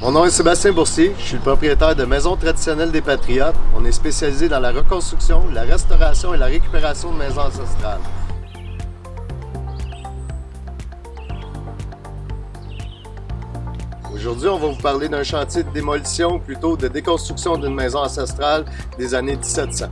Mon nom est Sébastien Boursier, je suis le propriétaire de Maisons traditionnelles des Patriotes. On est spécialisé dans la reconstruction, la restauration et la récupération de maisons ancestrales. Aujourd'hui, on va vous parler d'un chantier de démolition, ou plutôt de déconstruction d'une maison ancestrale des années 1700.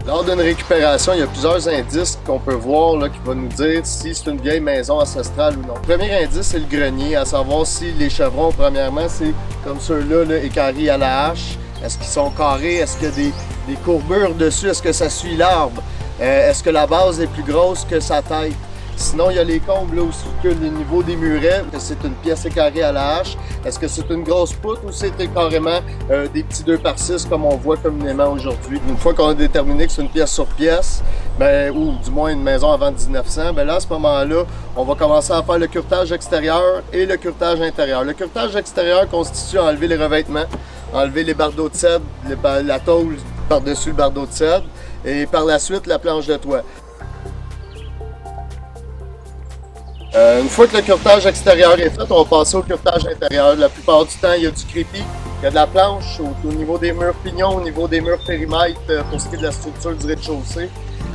Lors d'une récupération, il y a plusieurs indices qu'on peut voir là, qui vont nous dire si c'est une vieille maison ancestrale ou non. Le premier indice, c'est le grenier, à savoir si les chevrons, premièrement, c'est comme ceux-là, là, équarris à la hache. Est-ce qu'ils sont carrés? Est-ce qu'il y a des courbures dessus? Est-ce que ça suit l'arbre? Est-ce que la base est plus grosse que sa tête? Sinon, il y a les combles là, où que le niveau des murets, que c'est une pièce équarrée à la hache. Est-ce que c'est une grosse poutre ou c'est carrément des petits 2x6 comme on voit communément aujourd'hui? Une fois qu'on a déterminé que c'est une pièce sur pièce, ou du moins une maison avant 1900, là, à ce moment-là, on va commencer à faire le curtage extérieur et le curtage intérieur. Le curtage extérieur constitue enlever les revêtements, enlever les bardeaux de cèdre, la tôle par-dessus le bardeau de cèdre et par la suite la planche de toit. Une fois que le curtage extérieur est fait, on va passer au curtage intérieur. La plupart du temps, il y a du crépi, il y a de la planche au niveau des murs pignons, au niveau des murs périmètres pour ce qui est de la structure du rez-de-chaussée.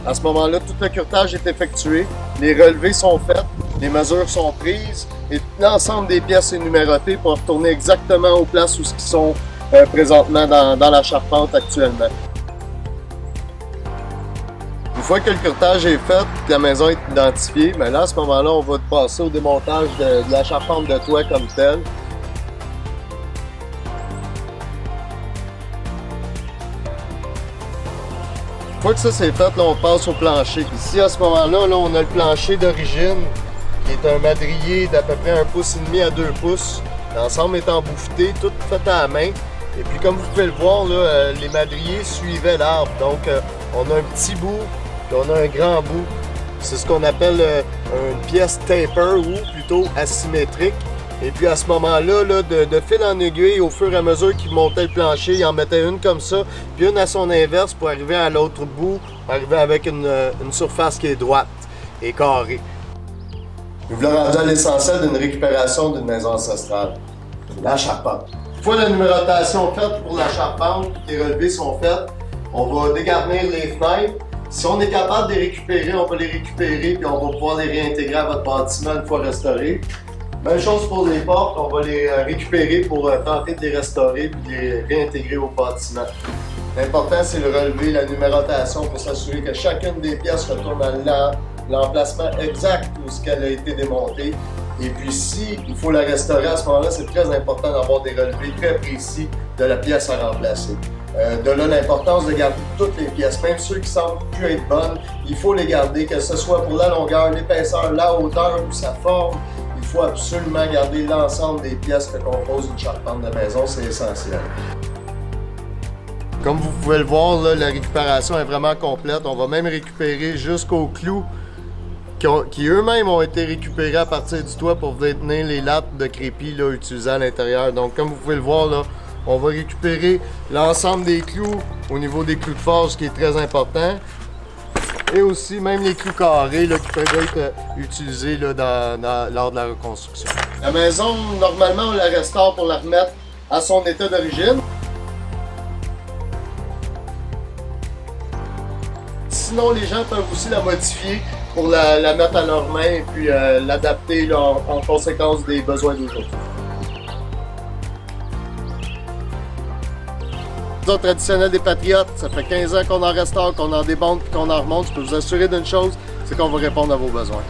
À ce moment-là, tout le curtage est effectué, les relevés sont faits, les mesures sont prises et l'ensemble des pièces est numéroté pour retourner exactement aux places où ils sont présentement dans la charpente actuellement. Une fois que le curtage est fait, que la maison est identifiée, là, à ce moment-là, on va passer au démontage de la charpente de toit comme telle. Une fois que ça c'est fait, là, on passe au plancher. Ici, à ce moment-là, là, on a le plancher d'origine, qui est un madrier d'à peu près 1,5 pouce à 2 pouces. L'ensemble est embouffeté, tout fait à la main. Et puis, comme vous pouvez le voir, là, les madriers suivaient l'arbre. Donc, on a un petit bout. Puis on a un grand bout. C'est ce qu'on appelle une pièce taper ou plutôt asymétrique. Et puis à ce moment-là, de fil en aiguille, au fur et à mesure qu'il montait le plancher, il en mettait une comme ça, puis une à son inverse pour arriver à l'autre bout, pour arriver avec une surface qui est droite et carrée. Nous voulons rendre à l'essentiel d'une récupération d'une maison ancestrale. La charpente. Une fois la numérotation faite pour la charpente, les relevés sont faits, on va dégarnir les fenêtres. Si on est capable de les récupérer, on va les récupérer puis on va pouvoir les réintégrer à votre bâtiment une fois restauré. Même chose pour les portes, on va les récupérer pour tenter de les restaurer puis de les réintégrer au bâtiment. L'important, c'est le relevé, la numérotation pour s'assurer que chacune des pièces retourne à l'emplacement exact où elle a été démontée. Et puis si il faut la restaurer à ce moment-là, c'est très important d'avoir des relevés très précis de la pièce à remplacer. De là l'importance de garder toutes les pièces, même ceux qui semblent plus être bonnes, il faut les garder, que ce soit pour la longueur, l'épaisseur, la hauteur ou sa forme. Il faut absolument garder l'ensemble des pièces que composent une charpente de maison, c'est essentiel. Comme vous pouvez le voir, là, la récupération est vraiment complète. On va même récupérer jusqu'aux clous qui eux-mêmes ont été récupérés à partir du toit pour venir tenir les lattes de crépi là, utilisées à l'intérieur. Donc comme vous pouvez le voir, là, on va récupérer l'ensemble des clous au niveau des clous de forge, ce qui est très important. Et aussi même les clous carrés là, qui peuvent être utilisés là, lors de la reconstruction. La maison, normalement, on la restaure pour la remettre à son état d'origine. Sinon, les gens peuvent aussi la modifier pour la mettre à leur main et puis l'adapter en conséquence des besoins d'aujourd'hui. Maison traditionnelle des Patriotes, ça fait 15 ans qu'on en restaure, qu'on en débonde et qu'on en remonte. Je peux vous assurer d'une chose, c'est qu'on va répondre à vos besoins.